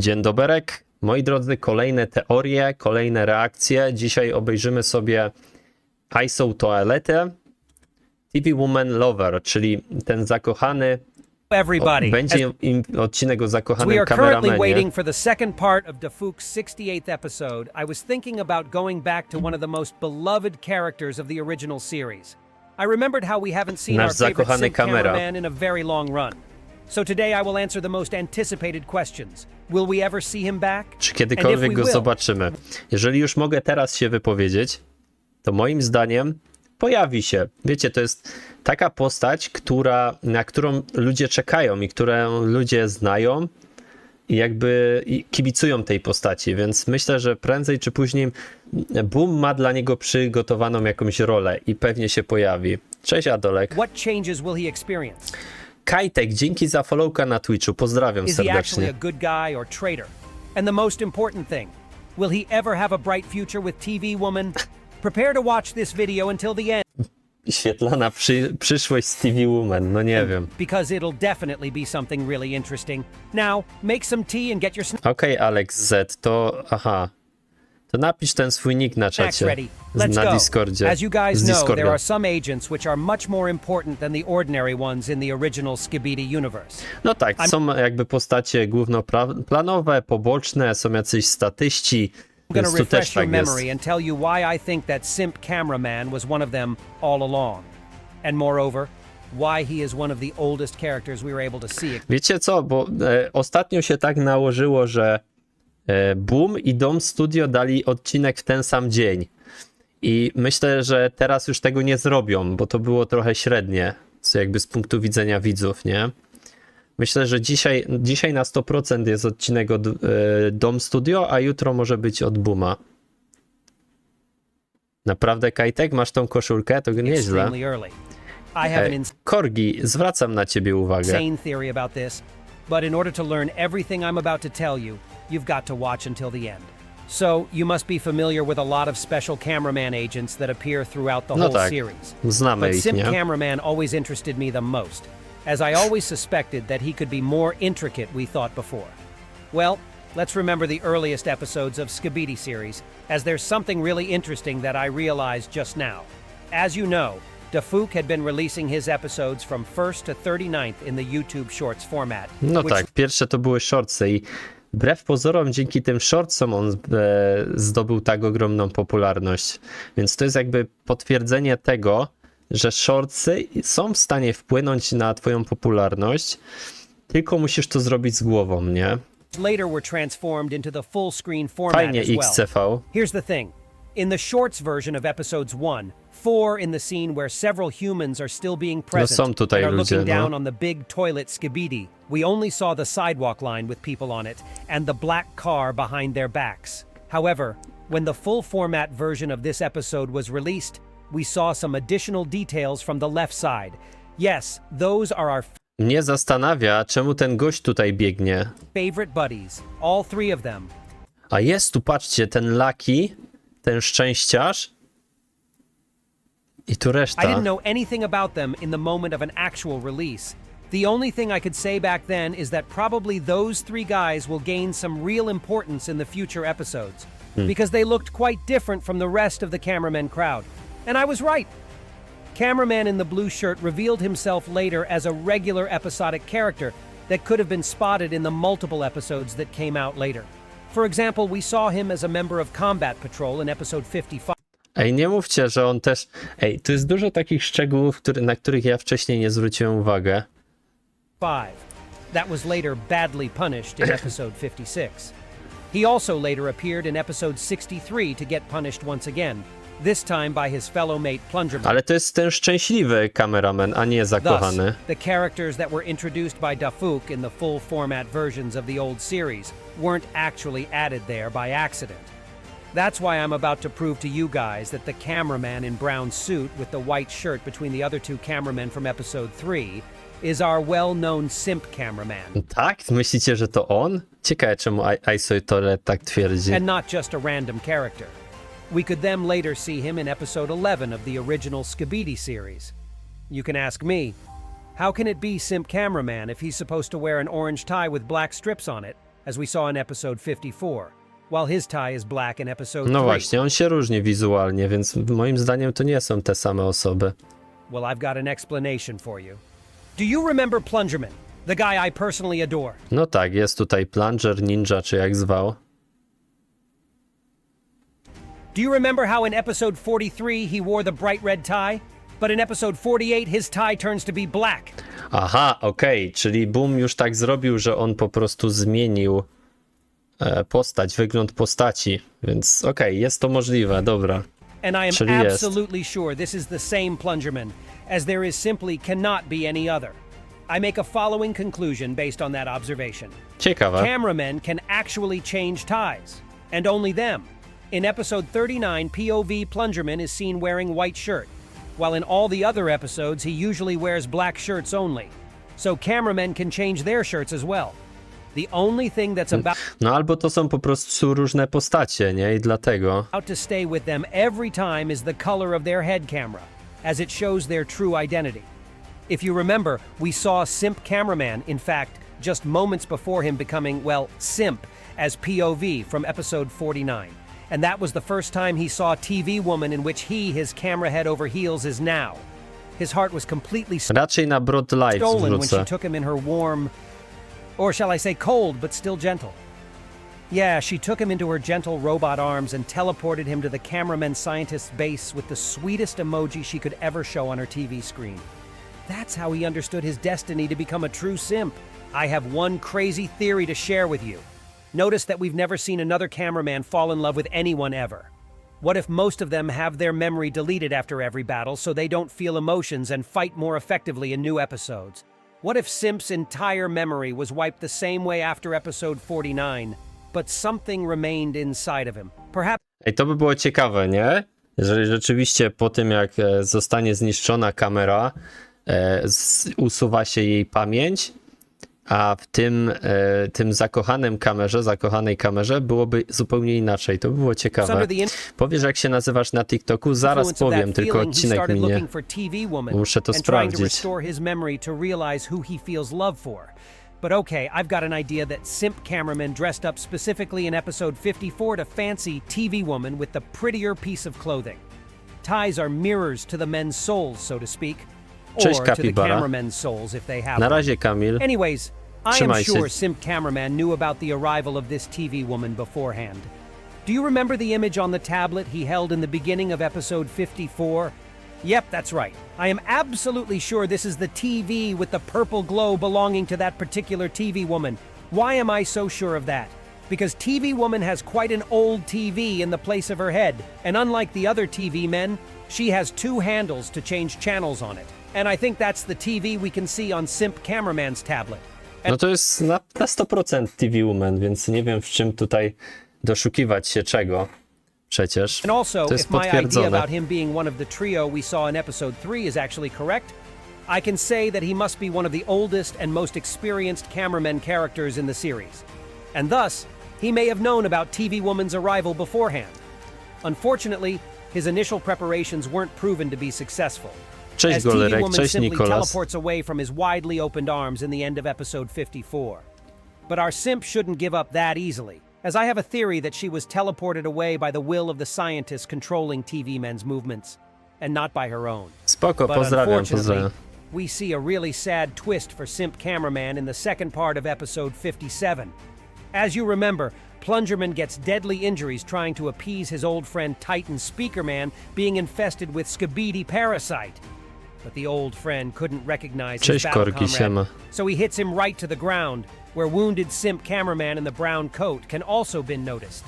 Dzień doberek, moi drodzy, kolejne teorie, kolejne reakcje. Dzisiaj obejrzymy sobie ISO toaletę, TV Woman Lover, czyli ten zakochany. Będzie odcinek o zakochanym kameramanie. Waiting for the second part of Dafouk's 68th episode, I was thinking about going back to one of the most beloved characters of the original series. I remembered how we haven't seen our favorite sync cameraman in a very long run. So today I will answer the most anticipated questions. Will we ever see him back? Czy kiedykolwiek go zobaczymy? Jeżeli już mogę teraz się wypowiedzieć, to moim zdaniem pojawi się. Wiecie, to jest taka postać, na którą ludzie czekają i którą ludzie znają i jakby kibicują tej postaci, więc myślę, że prędzej czy później Boom ma dla niego przygotowaną jakąś rolę i pewnie się pojawi. Cześć Adolek. What changes will he experience? Kajtek, dzięki za followka na Twitchu. Pozdrawiam serdecznie. Is he actually a good guy or traitor? And the most important thing, will he ever have a bright future with TV Woman? Prepare to watch this video until the end. Świetlana przyszłość z TV Woman, no nie wiem. Because it'll definitely be something really interesting. Now, make some tea and get your Okej, Alex Z, to to napisz ten swój nick na czacie, na Discordzie. As you guys know, there are some agents which are much more important than the ordinary ones in the original Skibidi universe. No tak, są jakby postacie głównoplanowe, poboczne, są jacyś statyści, więc tu też tak jest. And tell you why I think that simp cameraman was one of them all along. And moreover, why he is one of the oldest characters we were able to see. Wiecie co, bo ostatnio się tak nałożyło, że Boom i Dom Studio dali odcinek w ten sam dzień. I myślę, że teraz już tego nie zrobią, bo to było trochę średnie, co jakby z punktu widzenia widzów, nie? Myślę, że dzisiaj na 100% jest odcinek od Dom Studio, a jutro może być od Booma. Naprawdę, Kajtek, masz tą koszulkę? To nieźle. Korgi, zwracam na ciebie uwagę. But in order to learn everything I'm about to tell you, you've got to watch until the end. So, you must be familiar with a lot of special cameraman agents that appear throughout the whole series. Znamy But ich, Simp nie? Cameraman always interested me the most, as I always suspected that he could be more intricate we thought before. Well, let's remember the earliest episodes of Skibidi series, as there's something really interesting that I realized just now. As you know, Dafouk had been releasing his episodes from 1st to 39th in the YouTube Shorts format. No tak, pierwsze to były shortsy i wbrew pozorom dzięki tym shortsom on zdobył tak ogromną popularność. Więc to jest jakby potwierdzenie tego, że shortsy są w stanie wpłynąć na twoją popularność, tylko musisz to zrobić z głową, nie? Later were transformed into the full screen format Fajnie as well. XCV. Here's the thing. In the shorts version of episodes 1, 4 in the scene where several humans are still being present and are looking down on the big toilet Skibidi, we only saw the sidewalk line with people on it and the black car behind their backs. However, when the full format version of this episode was released, we saw some additional details from the left side. Yes, those are our Mnie zastanawia, czemu ten gość tutaj biegnie. favorite buddies, all three of them. A jest tu, patrzcie, ten Lucky, ten szczęściarz i tu reszta. I didn't know anything about them in the moment of an actual release. The only thing I could say back then is that probably those three guys will gain some real importance in the future episodes, because they looked quite different from the rest of the cameraman crowd. And I was right. Cameraman in the blue shirt revealed himself later as a regular episodic character that could have been spotted in the multiple episodes that came out later. For example, we saw him as a member of Combat Patrol in episode 55. Ej, nie mówcie, że on też... Ej, tu jest dużo takich szczegółów, na których ja wcześniej nie zwróciłem uwagę. That was later badly punished in episode 56. He also later appeared in episode 63 to get punished once again, this time by his fellow mate Plunderman. Ale to jest ten szczęśliwy kameraman, a nie zakochany. Thus, the characters that were introduced by Dafouk in the full format versions of the old series weren't actually added there by accident. That's why I'm about to prove to you guys that the cameraman in brown suit with the white shirt between the other two cameramen from episode 3 is our well-known simp cameraman. Tak? Myślicie, że to on? Ciekawe, czemu ISO Toilet tak twierdzi. And not just a random character. We could then later see him in episode 11 of the original Skibidi series. You can ask me, how can it be simp cameraman if he's supposed to wear an orange tie with black strips on it? as we saw in episode 54, while his tie is black in episode 3. No właśnie, on się różni wizualnie, więc moim zdaniem to nie są te same osoby. Well, I've got an explanation for you. Do you remember Plungerman, the guy I personally adore? No tak, jest tutaj Plunger, Ninja, czy jak zwał. Do you remember how in episode 43 he wore the bright red tie? But in episode 48 his tie turns to be black. Aha, okej, czyli Boom już tak zrobił, że on po prostu zmienił postać, wygląd postaci, więc okej, jest to możliwe, dobra. And I am Czyli jest. absolutely sure this is the same Plungerman, as there is simply cannot be any other. I make a following conclusion based on that observation. Ciekawe. Cameramen can actually change ties, and only them. In episode 39, POV Plungerman is seen wearing white shirt, while in all the other episodes he usually wears black shirts only. So cameramen can change their shirts as well. The only thing that's about No albo to są po prostu różne postacie, nie? I dlatego. to stay with them every time is the color of their head camera, as it shows their true identity. If you remember, we saw Simp Cameraman, in fact, just moments before him becoming, well, Simp, as POV from episode 49. And that was the first time he saw TV Woman in which his camera head over heels is now. His heart was completely Raczej na Broad Life stolen when she zwrócę. took him in her warm, or shall I say cold, but still gentle. Yeah, she took him into her gentle robot arms and teleported him to the cameraman scientist's base with the sweetest emoji she could ever show on her TV screen. That's how he understood his destiny to become a true simp. I have one crazy theory to share with you. Notice that we've never seen another cameraman fall in love with anyone ever. What if most of them have their memory deleted after every battle so they don't feel emotions and fight more effectively in new episodes? What if Simp's entire memory was wiped the same way after episode 49, but something remained inside of him? Perhaps Ej, to by było ciekawe, nie? Jeżeli rzeczywiście po tym, jak zostanie zniszczona kamera, usuwa się jej pamięć, a w tym zakochanej kamerze byłoby zupełnie inaczej. To by było ciekawe. Powiesz, jak się nazywasz na TikToku? Zaraz powiem, tylko odcinek minie. Muszę to sprawdzić. But okay, I've got an idea that Simp Cameraman dressed up specifically in episode 54 to fancy TV Woman with the prettier piece of clothing. Ties are mirrors to the men's souls, so to speak. Cześć, Or to the Kapibara. cameraman's souls if they have Na one. razie, Kamil. Anyways, I am Trzymaj się. sure Simp Cameraman knew about the arrival of this TV woman beforehand. Do you remember the image on the tablet he held in the beginning of episode 54? Yep, that's right. I am absolutely sure this is the TV with the purple glow belonging to that particular TV woman. Why am I so sure of that? Because TV woman has quite an old TV in the place of her head, and unlike the other TV men, she has two handles to change channels on it. And I think that's the TV we can see on Simp Cameraman's tablet. No to jest na 100% TV Woman, więc nie wiem, w czym tutaj doszukiwać się czego. Przecież And also, to jest if my idea potwierdzone. about him being one of the trio we saw in episode 3 is actually correct, I can say that he must be one of the oldest and most experienced cameraman characters in the series. And thus, he may have known about TV Woman's arrival beforehand. Unfortunately, his initial preparations weren't proven to be successful. Cześć as TV Golerek, Woman cześć simply Nikolas. teleports away from his widely opened arms in the end of episode 54. But our simp shouldn't give up that easily, as I have a theory that she was teleported away by the will of the scientists controlling TV men's movements, and not by her own. Spoko, But pozdrawiam, unfortunately, pozdrawiam. we see a really sad twist for Simp Cameraman in the second part of episode 57. As you remember, Plungerman gets deadly injuries trying to appease his old friend Titan Speakerman being infested with Skibidi parasite. But the old friend couldn't recognize his Cześć, battle Korki, comrade, siema. so he hits him right to the ground, where wounded Simp Cameraman in the brown coat can also been noticed.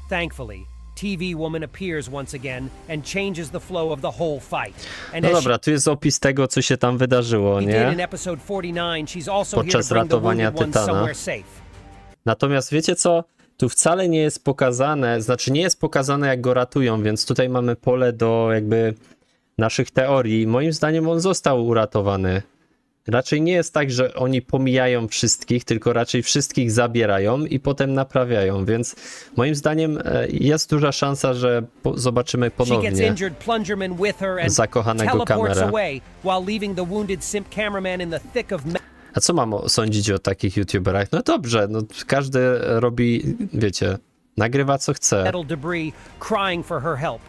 Thankfully, TV Woman appears once again and changes the flow of the whole fight. And No as dobra, tu jest opis tego, co się tam wydarzyło, she did in nie? episode 49, she's also here Podczas to bring the ratowania wounded ones Tytana. somewhere safe. Natomiast wiecie co? Tu wcale nie jest pokazane, znaczy nie jest pokazane, jak go ratują, więc tutaj mamy pole do jakby naszych teorii. Moim zdaniem on został uratowany. Raczej nie jest tak, że oni pomijają wszystkich, tylko raczej wszystkich zabierają i potem naprawiają, więc moim zdaniem jest duża szansa, że zobaczymy She gets ponownie injured Plungerman with her and Zakochanego teleports Kamerę. away while leaving the wounded Simp Cameraman in the thick of A co mam sądzić o takich youtuberach? No dobrze, no każdy robi, wiecie, nagrywa co chce. Metal debris, crying for her help.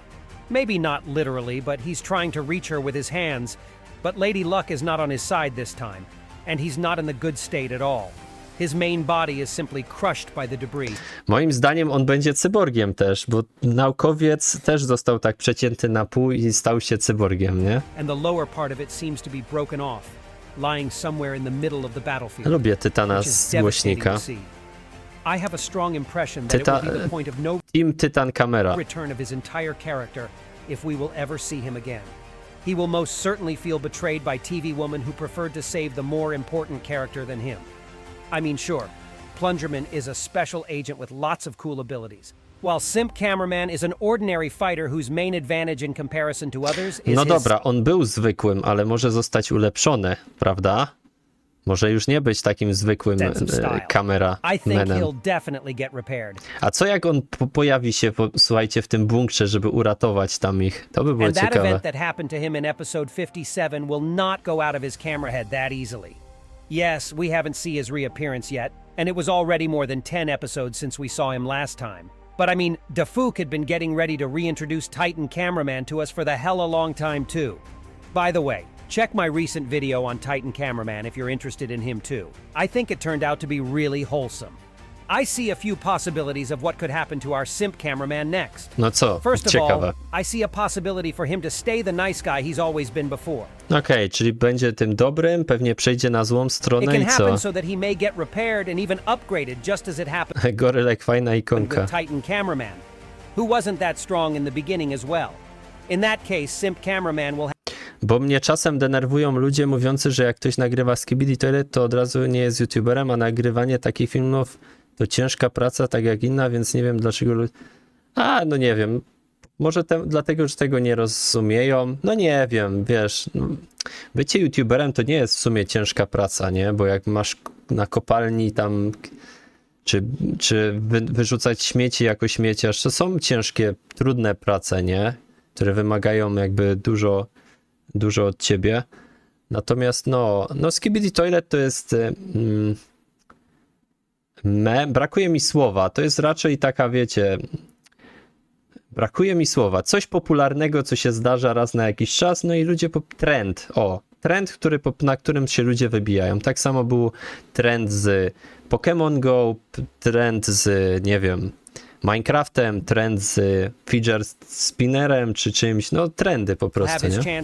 Maybe not literally, but he's trying to reach her with his hands. But Lady Luck is not on his side this time, and he's not in the good state at all. His main body is simply crushed by the debris. Moim zdaniem on będzie cyborgiem też, bo naukowiec też został tak przecięty na pół i stał się cyborgiem, nie? And the lower part of it seems to be broken off, lying somewhere in the middle of the battlefield. Lubię Tytana which is z devastating głośnika. to see. I have a strong impression that it will be the point of no Team Tytan Kamera. return of his entire character if we will ever see him again. He will most certainly feel betrayed by TV Woman who preferred to save the more important character than him. I mean, sure, Plungerman is a special agent with lots of cool abilities, while Simp Cameraman is an ordinary fighter whose main advantage in comparison to others is No his... dobra, on był zwykłym, ale może zostać ulepszony, prawda? Może już nie być takim zwykłym sense of style. I think kameramenem. he'll definitely get repaired. A co jak on pojawi się, słuchajcie, w tym bunkrze, żeby uratować tam ich? To by było And that ciekawe. event that happened to him in episode 57 will not go out of his camera head that easily. Yes, we haven't seen his reappearance yet, and it was already more than 10 episodes since we saw him last time. But I mean, Dafook had been getting ready to reintroduce Titan Cameraman to us for the hella long time too. By the way, check my recent video on Titan Cameraman if you're interested in him too. I think it turned out to be really wholesome. I see a few possibilities of what could happen to our simp cameraman next. No co, First of ciekawe. all, I see a possibility for him to stay the nice guy he's always been before. Okej, czyli będzie tym dobrym, pewnie przejdzie na złą It stronę can i co? happen so that he may get repaired and even upgraded just as it happened Gorylek, fajna ikonka. with Titan Cameraman, who wasn't that strong in the beginning as well. In that case, simp cameraman will Bo mnie czasem denerwują ludzie mówiący, że jak ktoś nagrywa Skibidi Toilet, to od razu nie jest youtuberem, a nagrywanie takich filmów to ciężka praca, tak jak inna, więc nie wiem dlaczego no nie wiem. Może dlatego, że tego nie rozumieją. No nie wiem, wiesz. No, bycie youtuberem to nie jest w sumie ciężka praca, nie? Bo jak masz na kopalni tam czy wyrzucać śmieci jako śmieciarz, to są ciężkie, trudne prace, nie? Które wymagają jakby dużo od ciebie. Natomiast no Skibidi Toilet to jest brakuje mi słowa. To jest raczej taka, wiecie, brakuje mi słowa. Coś popularnego, co się zdarza raz na jakiś czas, no i ludzie trend, na którym się ludzie wybijają. Tak samo był trend z Pokémon Go, trend z, nie wiem, Minecraftem, trend z fidget spinnerem czy czymś, no trendy po prostu, nie?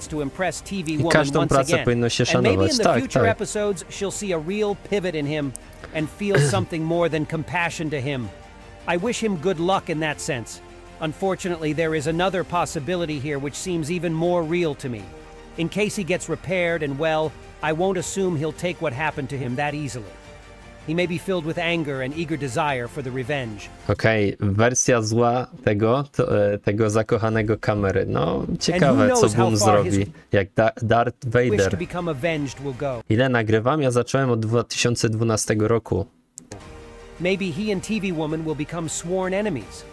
I każdą pracę powinno się szanować. Tak, tak. Episodes she'll see a real pivot in him and feel something more than compassion to him. I wish him good luck in that sense. Unfortunately, there is another possibility here which seems even more real to me. In case he gets repaired and well, I won't assume he'll take what happened to him that easily. He may be filled with anger and eager desire for the revenge. Okej, wersja zła tego zakochanego kamery. No, ciekawe, co Boom zrobi, jak Darth Wish to Vader. become avenged will go. Ile nagrywam? Ja zacząłem od 2012 roku. Maybe he and TV Woman will become sworn enemies.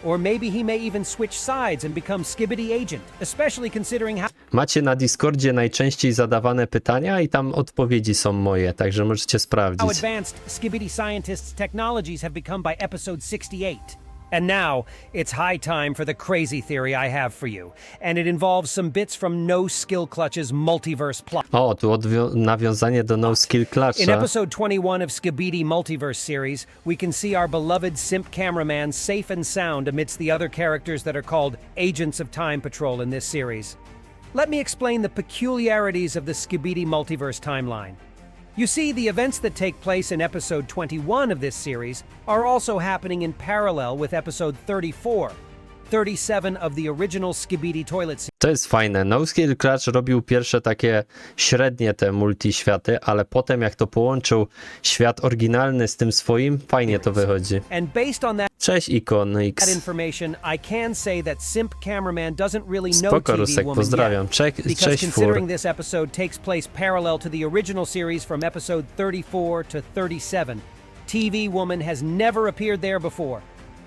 Or maybe he may even switch sides and become Skibidi agent, especially considering how Macie na Discordzie najczęściej zadawane pytania i tam odpowiedzi są moje, także możecie sprawdzić. advanced Skibidi scientists' technologies have become by episode 68. And now, it's high time for the crazy theory I have for you. And it involves some bits from No Skill Clutch's multiverse plot. O, tu nawiązanie do No Skill In Clutcha. episode 21 of Skibidi Multiverse series, we can see our beloved simp cameraman safe and sound amidst the other characters that are called Agents of Time Patrol in this series. Let me explain the peculiarities of the Skibidi Multiverse timeline. You see, the events that take place in episode 21 of this series are also happening in parallel with episode 34, 37 of the original Skibidi Toilet series. To jest fajne. No Skill Clutch robił pierwsze takie średnie te multiświaty, ale potem jak to połączył świat oryginalny z tym swoim, fajnie to wychodzi. And based on that Cześć Ikon X. information, I can say that simp cameraman doesn't really know Spoko, TV Rusek, Woman pozdrawiam. yet, because Cześć considering Fur. this episode takes place parallel to the original series from episode 34 to 37, TV Woman has never appeared there before.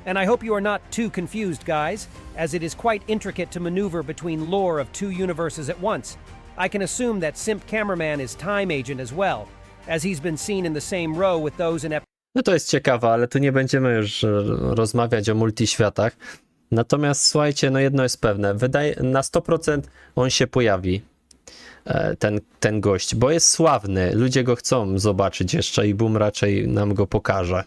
And I hope you are not too confused, guys, as it is quite intricate to maneuver between lore of two universes at once. I can assume that simp cameraman is time agent as well, as he's been seen in the same row with those in No to jest ciekawe, ale tu nie będziemy już rozmawiać o multiświatach. Natomiast słuchajcie, no jedno jest pewne, na 100% on się pojawi, ten gość, bo jest sławny, ludzie go chcą zobaczyć jeszcze i Boom raczej nam go pokaże.